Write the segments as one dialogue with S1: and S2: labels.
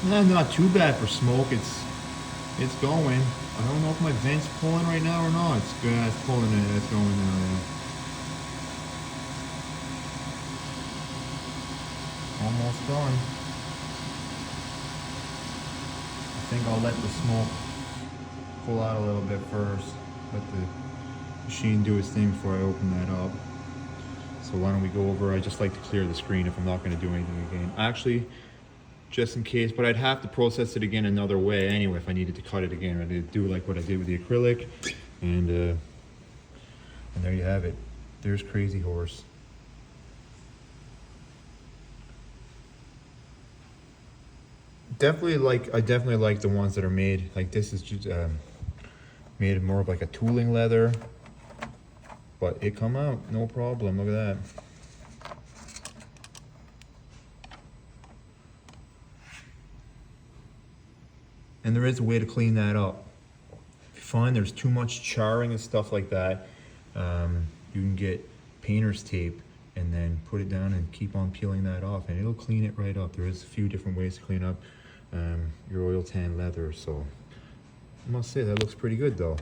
S1: Not too bad for smoke. It's going. I don't know if my vent's pulling right now or not. It's good. It's pulling it. It's going now. Yeah. Almost done. I think I'll let the smoke pull out a little bit first. Let the machine do its thing before I open that up. So why don't we go over? I just like to clear the screen if I'm not going to do anything again. Actually, just in case, but I'd have to process it again another way anyway if I needed to cut it again. I'd do like what I did with the acrylic, and there you have it. There's Crazy Horse. I definitely like the ones that are made like this. Is just made more of like a tooling leather, but it come out no problem. Look at that. And there is a way to clean that up. If you find there's too much charring and stuff like that, you can get painter's tape and then put it down and keep on peeling that off, and it'll clean it right up. There is a few different ways to clean up your oil tan leather. So I must say that looks pretty good though.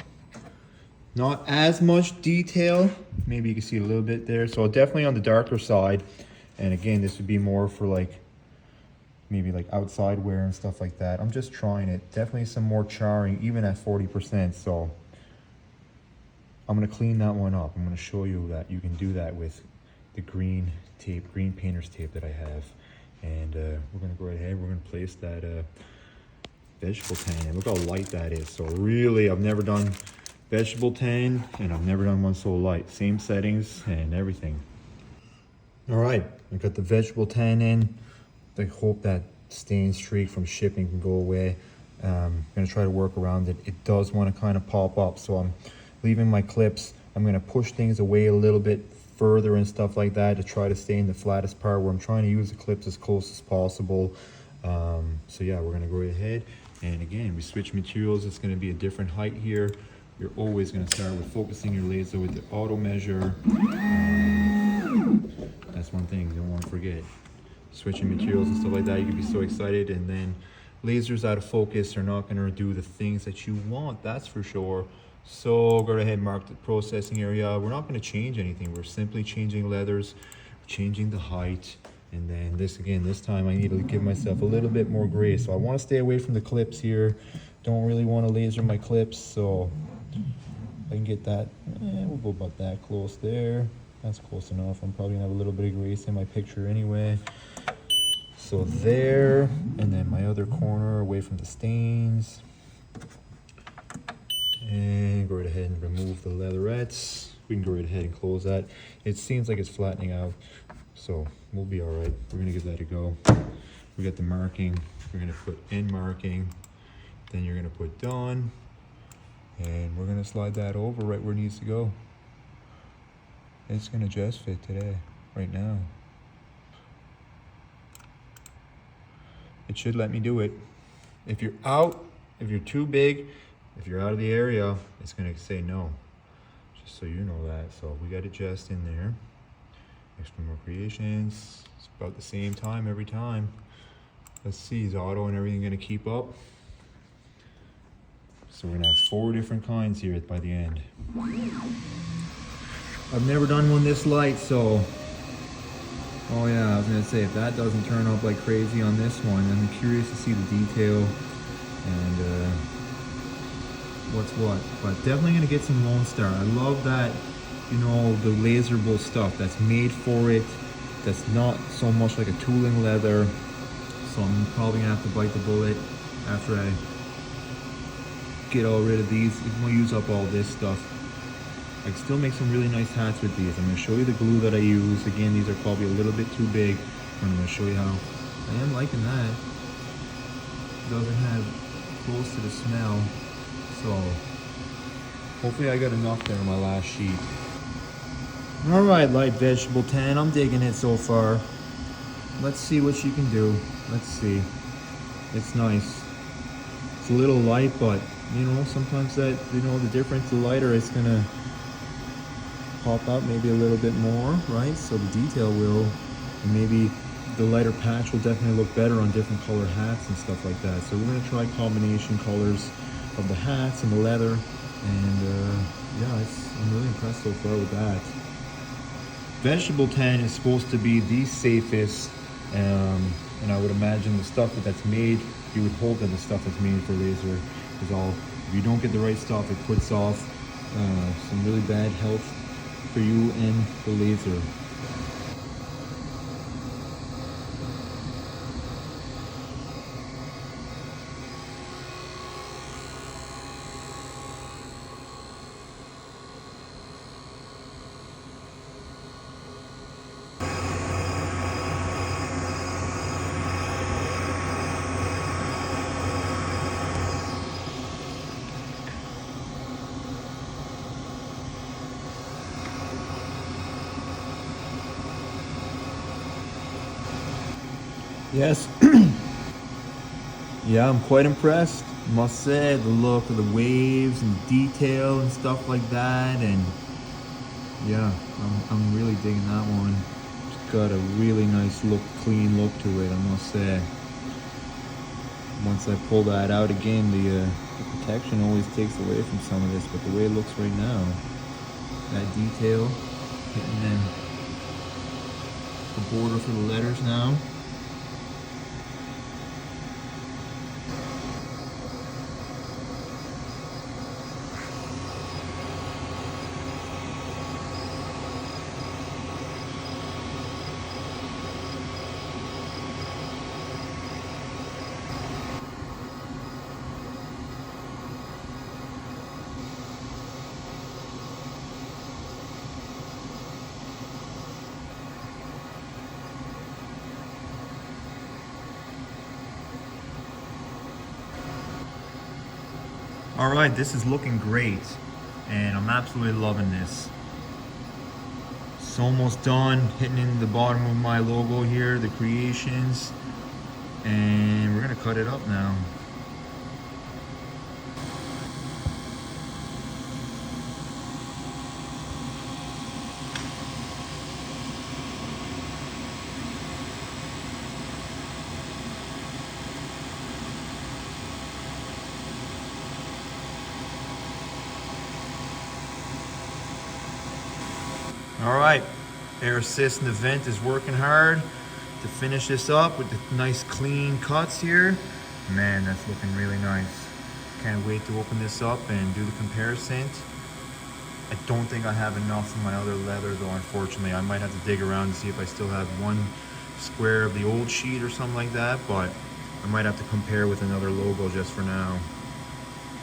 S1: Not as much detail. Maybe you can see a little bit there. So definitely on the darker side. And again, this would be more for like maybe like outside wear and stuff like that. I'm just trying it. Definitely some more charring, even at 40%. So I'm gonna clean that one up. I'm gonna show you that you can do that with the green tape, green painter's tape that I have. And we're gonna go right ahead. We're gonna place that vegetable tan in. Look how light that is. So really, I've never done vegetable tan, and I've never done one so light. Same settings and everything. All right, I got the vegetable tan in. I hope that stain streak from shipping can go away. I'm gonna try to work around it. It does want to kind of pop up, so I'm leaving my clips. I'm gonna push things away a little bit further and stuff like that to try to stay in the flattest part where I'm trying to use the clips as close as possible. So yeah, we're gonna go right ahead. And again, we switch materials. It's gonna be a different height here. You're always gonna start with focusing your laser with the auto measure. That's one thing you don't want to forget. Switching materials and stuff like that, you can be so excited, and then lasers out of focus are not going to do the things that you want, that's for sure. So go ahead and mark the processing area. We're not going to change anything. We're simply changing leathers, changing the height, and then this again, this time I need to give myself a little bit more grace. So I want to stay away from the clips here. Don't really want to laser my clips, so I can get that. We'll go about that close there. That's close enough. I'm probably gonna have a little bit of grace in my picture anyway. So there, and then my other corner away from the stains. And go right ahead and remove the leatherettes. We can go right ahead and close that. It seems like it's flattening out, so we'll be all right. We're gonna give that a go. We got the marking. We're gonna put in marking. Then you're gonna put done. And we're gonna slide that over right where it needs to go. It's gonna just fit today, right now. It should let me do it. If you're out, if you're too big, if you're out of the area, it's gonna say no. Just so you know that. So we got it just in there. Extra more creations. It's about the same time every time. Let's see, is auto and everything gonna keep up? So we're gonna have 4 different kinds here by the end. I've never done one this light, so, oh yeah, I was gonna say, if that doesn't turn up like crazy on this one, I'm curious to see the detail and what's what. But definitely gonna get some Lone Star. I love that, you know, the laserable stuff that's made for it, that's not so much like a tooling leather. So I'm probably gonna have to bite the bullet after I get all rid of these. I'm gonna use up all this stuff. I can still make some really nice hats with these. I'm going to show you the glue that I use. Again, these are probably a little bit too big. I'm going to show you how. I am liking that. It doesn't have close to the smell. So hopefully I got enough there on my last sheet. All right, light vegetable tan. I'm digging it so far. Let's see what you can do. Let's see. It's nice. It's a little light, but you know, sometimes that, you know, the difference, the lighter it's going to pop out maybe a little bit more, right? So the detail will, and maybe the lighter patch will definitely look better on different color hats and stuff like that. So we're gonna try combination colors of the hats and the leather, and yeah, I'm really impressed so far with that. Vegetable tan is supposed to be the safest, and I would imagine the stuff that's made, you would hope that the stuff that's made for laser is all, if you don't get the right stuff, it puts off some really bad health for you and the laser. Yes. Yeah, I'm quite impressed. Must say, the look of the waves and detail and stuff like that, and yeah, I'm really digging that one. It's got a really nice look, clean look to it, I must say. Once I pull that out again, the protection always takes away from some of this, but the way it looks right now, that detail, hitting in the border for the letters now. All right, this is looking great, and I'm absolutely loving this. It's almost done, hitting in the bottom of my logo here, the creations, and we're gonna cut it up now. All right, air assist in the vent is working hard to finish this up with the nice clean cuts here. Man, that's looking really nice. Can't wait to open this up and do the comparison. I don't think I have enough of my other leather though, unfortunately. I might have to dig around to see if I still have one square of the old sheet or something like that, but I might have to compare with another logo just for now.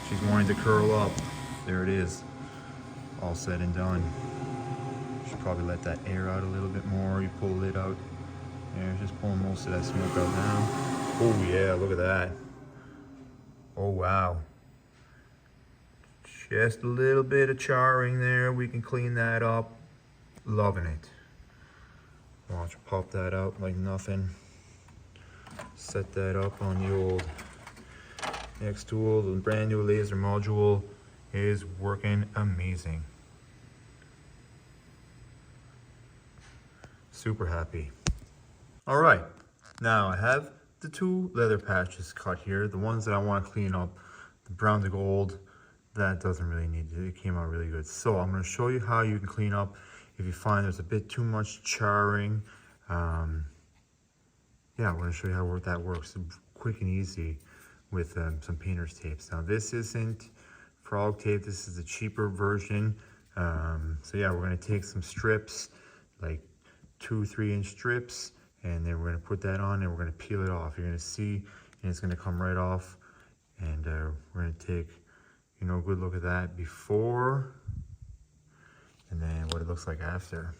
S1: She's wanting to curl up. There it is, all said and done. Should probably let that air out a little bit more. You pull the lid out. Yeah, just pulling most of that smoke out now. Oh yeah, look at that. Oh wow. Just a little bit of charring there. We can clean that up. Loving it. Watch, pop that out like nothing. Set that up on the old xTool. The brand new laser module is working amazing. Super happy. All right, now I have the two leather patches cut here, the ones that I want to clean up, the brown to gold, that doesn't really need it. It came out really good. So I'm going to show you how you can clean up if you find there's a bit too much charring. Yeah, I'm going to show you how that works quick and easy with some painter's tapes. Now this isn't frog tape, this is a cheaper version. So yeah, we're going to take some strips, like 2-3 inch strips, and then we're going to put that on and we're going to peel it off. You're going to see, and it's going to come right off. And we're going to take, you know, a good look at that before, and then what it looks like after.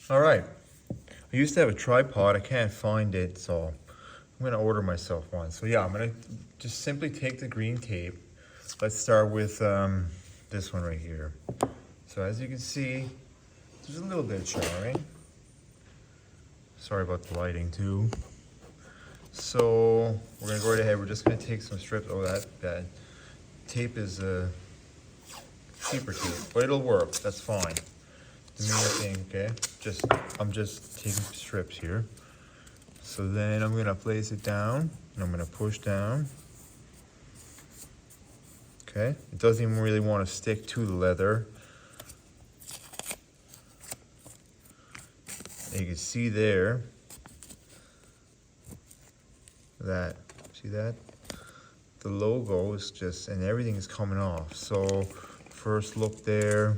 S1: All right, I used to have a tripod. I can't find it, so I'm going to order myself one. So yeah, I'm going to just simply take the green tape. Let's start with this one right here. So as you can see, there's a little bit of charring. Sorry about the lighting too. So we're gonna go right ahead. We're just gonna take some strips. Oh, that tape is cheaper tape, but it'll work. That's fine. the main thing, okay? I'm just taking strips here. So then I'm gonna place it down, and I'm gonna push down. Okay, it doesn't even really want to stick to the leather. And you can see there that, see that? The logo is just, and everything is coming off. So first look there,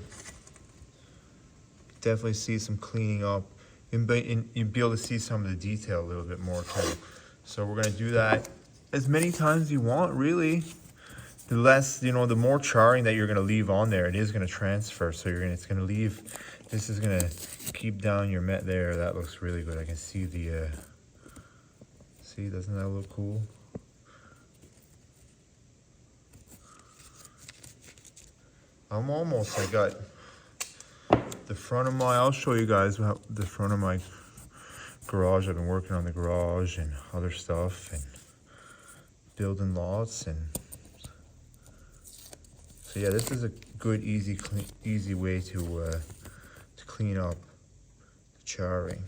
S1: definitely see some cleaning up. You'll be able to see some of the detail a little bit more too. So we're gonna do that as many times as you want, really. The less, you know, the more charring that you're gonna leave on there, it is gonna transfer. So it's gonna leave, this is gonna keep down your met there. That looks really good. I can see the, see, doesn't that look cool? I'm almost, I got the front of my, I'll show you guys the front of my garage. I've been working on the garage and other stuff and building lots, and so yeah, this is a good, easy way to clean up the charring.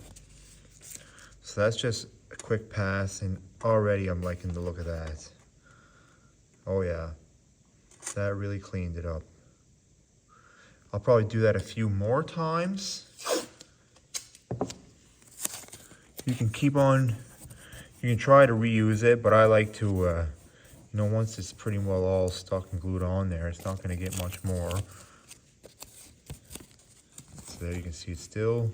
S1: So that's just a quick pass, and already I'm liking the look of that. Oh yeah, that really cleaned it up. I'll probably do that a few more times. You can keep on, you can try to reuse it, but I like to, you know, once it's pretty well all stuck and glued on there, it's not gonna get much more. So there you can see it's still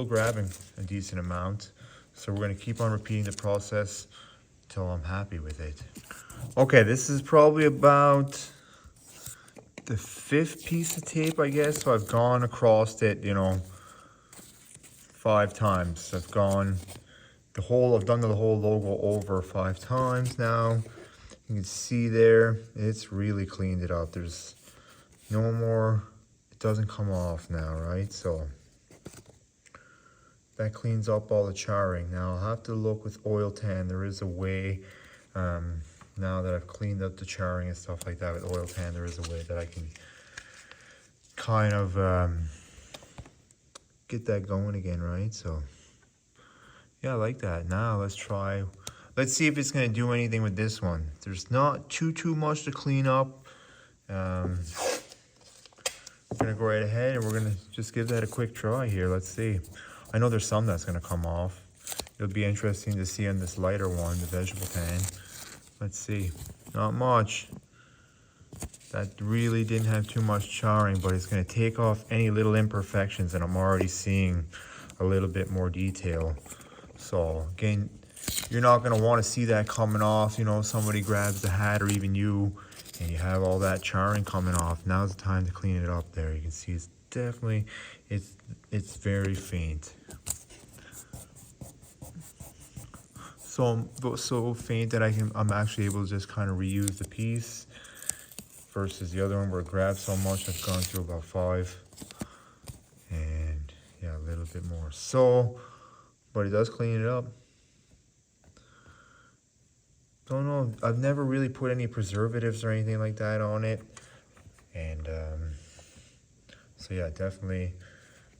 S1: grabbing a decent amount. So we're gonna keep on repeating the process until I'm happy with it. Okay, this is probably about the 5th piece of tape, I guess. So I've gone across it, you know, 5 times. I've done the whole logo over 5 times now. You can see there, it's really cleaned it up. There's no more, it doesn't come off now, right? So that cleans up all the charring. Now I'll have to look with oil tan. There is a way, now that I've cleaned up the charring and stuff like that with oil tan, there is a way that I can kind of get that going again, right? So yeah, I like that. Now let's see if it's gonna do anything with this one. There's not too much to clean up. We're gonna go right ahead and we're gonna just give that a quick try here. Let's see. I know there's some that's gonna come off. It'll be interesting to see on this lighter one, the vegetable tan. Let's see. Not much. That really didn't have too much charring, but it's gonna take off any little imperfections, and I'm already seeing a little bit more detail. So again, you're not gonna wanna see that coming off. You know, somebody grabs the hat, or even you, and you have all that charring coming off. Now's the time to clean it up there. You can see it's definitely, it's very faint. So faint that I'm actually able to just kind of reuse the piece, versus the other one where it grabs so much. I've gone through about 5, and yeah, a little bit more. So, but it does clean it up. Don't know, I've never really put any preservatives or anything like that on it, and so yeah, definitely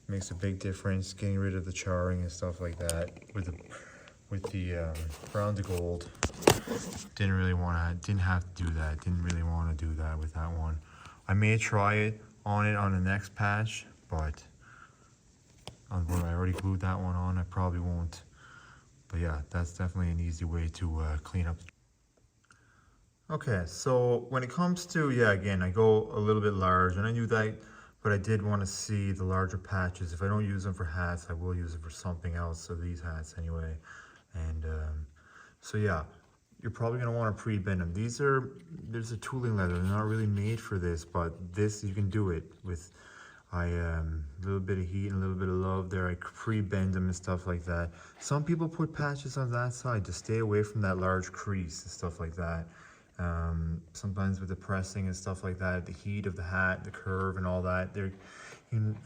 S1: makes a big difference getting rid of the charring and stuff like that with the brown to gold. Didn't have to do that. Didn't really want to do that with that one. I may try it on the next patch, but on where I already glued that one on, I probably won't. But yeah, that's definitely an easy way to clean up. Okay, so when it comes to, yeah, again, I go a little bit large, and I knew that, but I did want to see the larger patches. If I don't use them for hats, I will use them for something else. So these hats anyway. And so yeah, you're probably gonna want to pre-bend them. There's a tooling leather. They're not really made for this, but this, you can do it with a little bit of heat and a little bit of love there. I pre-bend them and stuff like that. Some people put patches on that side to stay away from that large crease and stuff like that. Sometimes with the pressing and stuff like that, the heat of the hat, the curve and all that, you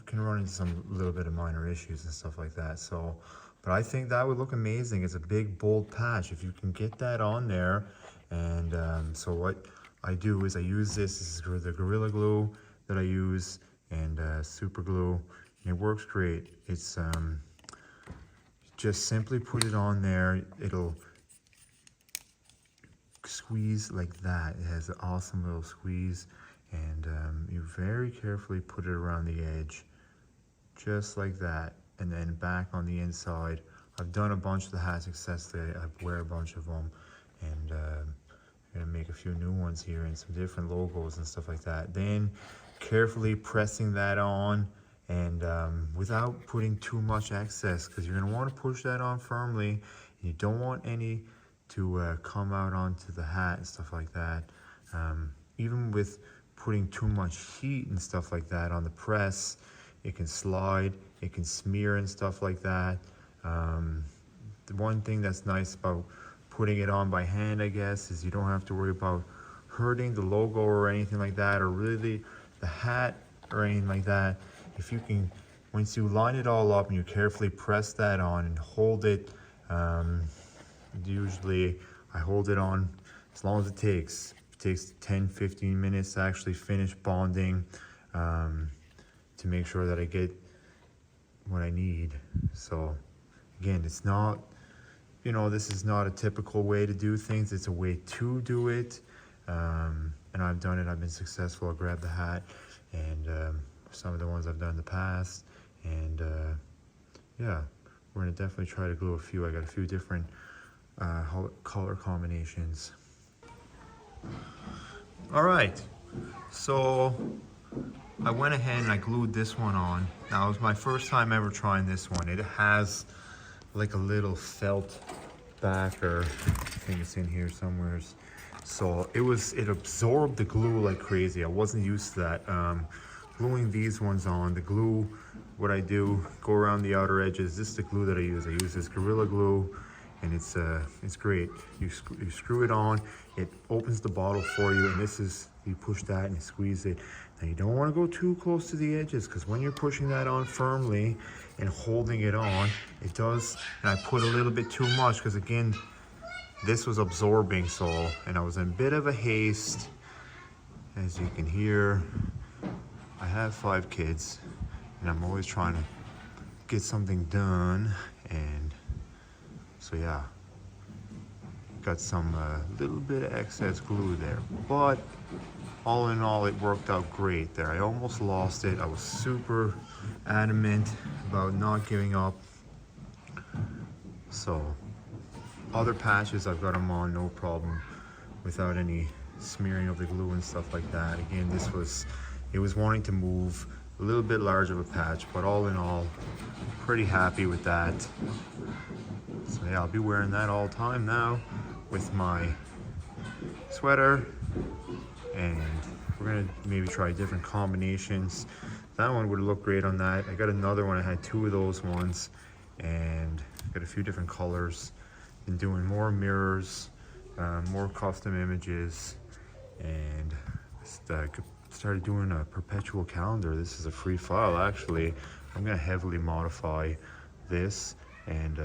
S1: can run into some little bit of minor issues and stuff like that. So, but I think that would look amazing. It's a big, bold patch if you can get that on there. And so what I do is I use this is the Gorilla Glue that I use, and super glue, and it works great. It's just simply put it on there. It'll squeeze like that. It has an awesome little squeeze, and you very carefully put it around the edge, just like that, and then back on the inside. I've done a bunch of the hats successfully. I wear a bunch of them, and I'm gonna make a few new ones here and some different logos and stuff like that. Then carefully pressing that on, and without putting too much excess, because you're gonna want to push that on firmly, and you don't want any to come out onto the hat and stuff like that. Even with putting too much heat and stuff like that on the press, it can slide, it can smear and stuff like that. The one thing that's nice about putting it on by hand, I guess, is you don't have to worry about hurting the logo or anything like that, or really the hat or anything like that. If you can, once you line it all up and you carefully press that on and hold it, usually I hold it on as long as it takes. It takes 10-15 minutes to actually finish bonding, to make sure that I get what I need. So again, it's not, you know, this is not a typical way to do things. It's a way to do it, and I've done it. I've been successful. I grabbed the hat, and some of the ones I've done in the past, and yeah, we're gonna definitely try to glue a few. I got a few different color combinations. All right, so I went ahead and I glued this one on. Now, it was my first time ever trying this one. It has like a little felt backer. I think it's in here somewhere. So it absorbed the glue like crazy. I wasn't used to that. Gluing these ones on, the glue, what I do, go around the outer edges. This is the glue that I use. I use this Gorilla Glue, and it's great. You screw it on, it opens the bottle for you, and this is, you push that and you squeeze it. Now you don't want to go too close to the edges, because when you're pushing that on firmly and holding it on, it does, and I put a little bit too much, because again, this was absorbing, so, and I was in a bit of a haste. As you can hear, I have 5 kids, and I'm always trying to get something done, and so yeah, got some little bit of excess glue there, but all in all, it worked out great there. I almost lost it. I was super adamant about not giving up. So other patches, I've got them on no problem without any smearing of the glue and stuff like that. Again, it was wanting to move a little bit larger of a patch, but all in all, pretty happy with that. So yeah, I'll be wearing that all the time now with my sweater, and we're gonna maybe try different combinations. That one would look great on that. I got another one, I had 2 of those ones, and got a few different colors. Been doing more mirrors, more custom images, and started doing a perpetual calendar. This is a free file actually. I'm gonna heavily modify this, and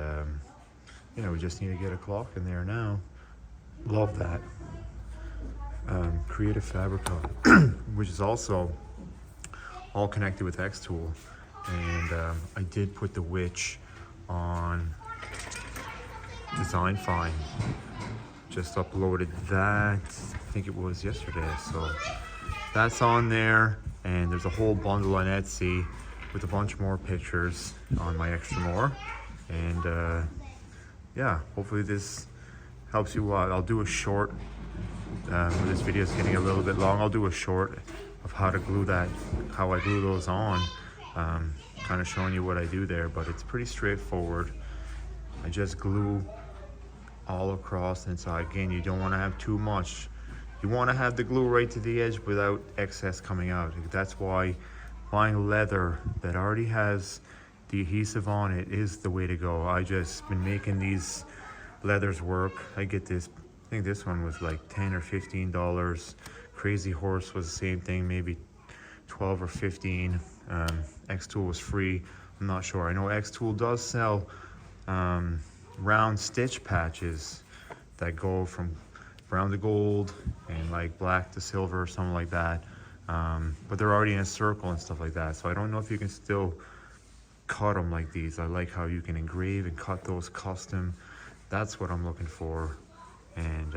S1: you know, we just need to get a clock in there now. Love that. Creative Fabrica, which is also all connected with xTool, and I did put the witch on Design Find. Just uploaded that, I think it was yesterday, so that's on there, and there's a whole bundle on Etsy with a bunch more pictures on my extra more, and yeah, hopefully this helps you out. I'll do a short, this video is getting a little bit long, I'll do a short of how to glue that, how I glue those on, kind of showing you what I do there, but it's pretty straightforward. I just glue all across, and so again, you don't want to have too much. You want to have the glue right to the edge without excess coming out. That's why buying leather that already has the adhesive on it is the way to go. I just been making these leathers work. I get this, I think this one was like $10 or $15. Crazy Horse was the same thing, maybe 12 or 15. xTool was free, I'm not sure. I know xTool does sell round stitch patches that go from brown to gold and like black to silver or something like that. but they're already in a circle and stuff like that. So I don't know if you can still cut them like these. I like how you can engrave and cut those custom. That's what I'm looking for, and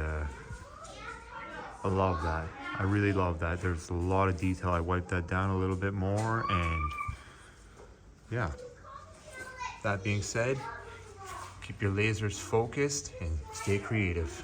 S1: I love that. I really love that. There's a lot of detail. I wiped that down a little bit more, and yeah. That being said, keep your lasers focused and stay creative.